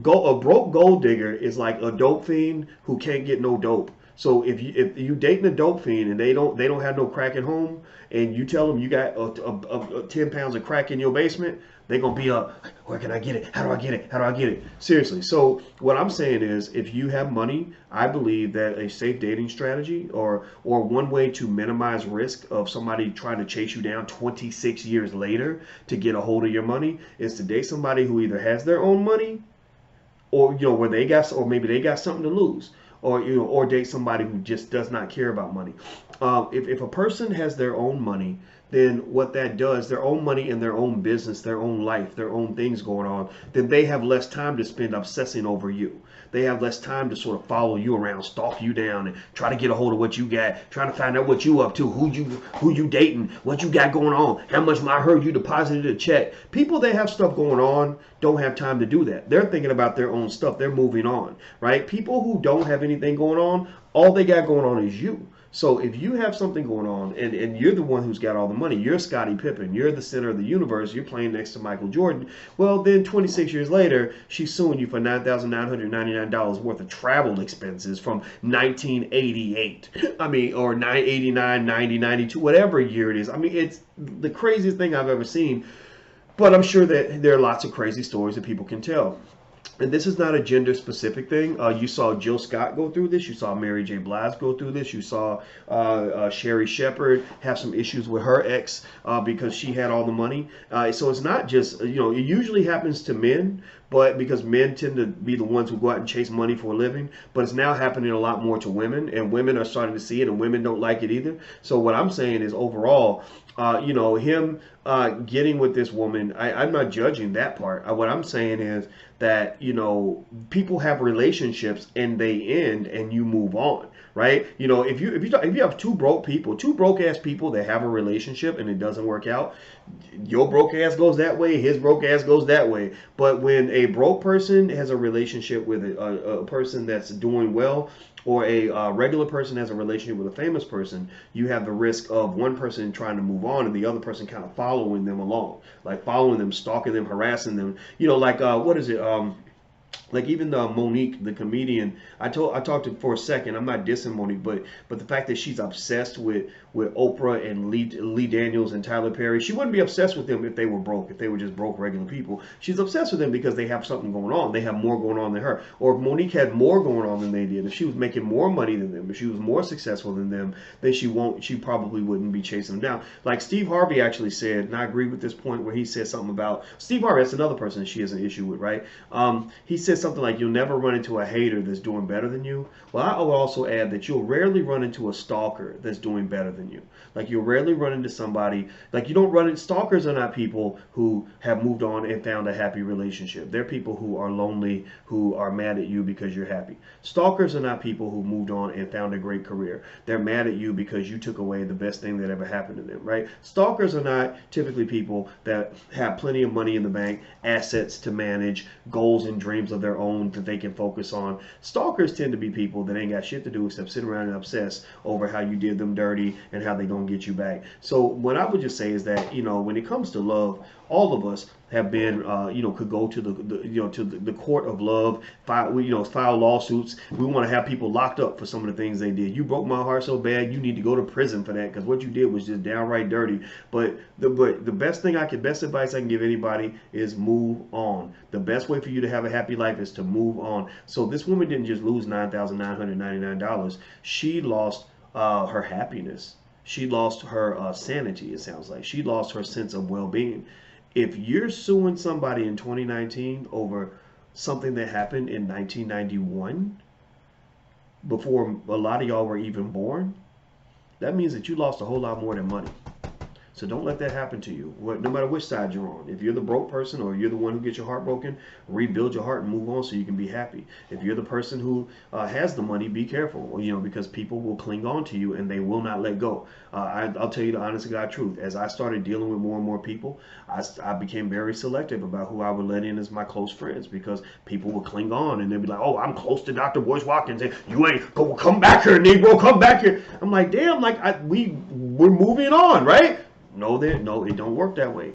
A broke gold digger is like a dope fiend who can't get no dope. So if you dating a dope fiend and they don't have no crack at home, and you tell them you got 10 pounds of crack in your basement, they're gonna be up. Where can I get it? How do I get it? How do I get it? Seriously. So what I'm saying is, if you have money, I believe that a safe dating strategy, or one way to minimize risk of somebody trying to chase you down 26 years later to get a hold of your money, is to date somebody who either has their own money, or where they got, or maybe they got something to lose, or or date somebody who just does not care about money. If a person has their own money, then what that does, their own money and their own business, their own life, their own things going on, then they have less time to spend obsessing over you. They have less time to sort of follow you around, stalk you down, and try to get a hold of what you got, trying to find out what you up to, who you dating, what you got going on, how much I heard you deposited a check. People that have stuff going on don't have time to do that. They're thinking about their own stuff. They're moving on, right? People who don't have anything going on, all they got going on is you. So if you have something going on, and you're the one who's got all the money, you're Scottie Pippen, you're the center of the universe, you're playing next to Michael Jordan, well, then 26 years later, she's suing you for $9,999 worth of travel expenses from 1988. I mean, or 989, 90, 92, whatever year it is. I mean, it's the craziest thing I've ever seen. But I'm sure that there are lots of crazy stories that people can tell. And this is not a gender specific thing. You saw Jill Scott go through this. You saw Mary J. Blige go through this. You saw Sherry Shepherd have some issues with her ex because she had all the money. So it's not just, it usually happens to men, but because men tend to be the ones who go out and chase money for a living. But it's now happening a lot more to women, and women are starting to see it, and women don't like it either. So what I'm saying is, overall, him getting with this woman, I'm not judging that part. What I'm saying is that, people have relationships and they end and you move on, right? If you have two broke ass people that have a relationship and it doesn't work out, your broke ass goes that way, his broke ass goes that way. But when a broke person has a relationship with a person that's doing well, or a regular person has a relationship with a famous person, you have the risk of one person trying to move on and the other person kind of following them along, like following them, stalking them, harassing them. Like what is it? Like even Monique, the comedian, I talked to for a second. I'm not dissing Monique, but the fact that she's obsessed with Oprah and Lee Daniels and Tyler Perry, she wouldn't be obsessed with them if they were broke, if they were just broke regular people. She's obsessed with them because they have something going on. They have more going on than her. Or if Monique had more going on than they did, if she was making more money than them, if she was more successful than them, then she probably wouldn't be chasing them down. Like Steve Harvey actually said, and I agree with this point where he said something about Steve Harvey. That's another person that she has an issue with, right? He said something like, you'll never run into a hater that's doing better than you. Well, I would also add that you'll rarely run into a stalker that's doing better than you. Like, you'll rarely run into somebody, like, you don't run into, stalkers are not people who have moved on and found a happy relationship. They're people who are lonely, who are mad at you because you're happy. Stalkers are not people who moved on and found a great career. They're mad at you because you took away the best thing that ever happened to them, right? Stalkers are not typically people that have plenty of money in the bank, assets to manage, goals and dreams of their own that they can focus on. Stalkers tend to be people that ain't got shit to do except sit around and obsess over how you did them dirty and how they gonna get you back. So what I would just say is that, when it comes to love, all of us have been, could go to the court of love, file lawsuits. We want to have people locked up for some of the things they did. You broke my heart so bad, you need to go to prison for that because what you did was just downright dirty. But the best advice I can give anybody is move on. The best way for you to have a happy life is to move on. So this woman didn't just lose $9,999. She lost her happiness. She lost her sanity, it sounds like. She lost her sense of well-being. If you're suing somebody in 2019 over something that happened in 1991, before a lot of y'all were even born, that means that you lost a whole lot more than money. So don't let that happen to you, no matter which side you're on. If you're the broke person or you're the one who gets your heart broken, rebuild your heart and move on so you can be happy. If you're the person who has the money, be careful, because people will cling on to you and they will not let go. I'll tell you the honest to God truth. As I started dealing with more and more people, I became very selective about who I would let in as my close friends because people would cling on and they'd be like, oh, I'm close to Dr. Boyce Watkins. And you ain't, come back here, Negro, come back here. I'm like, damn, we're moving on, right? No, it don't work that way.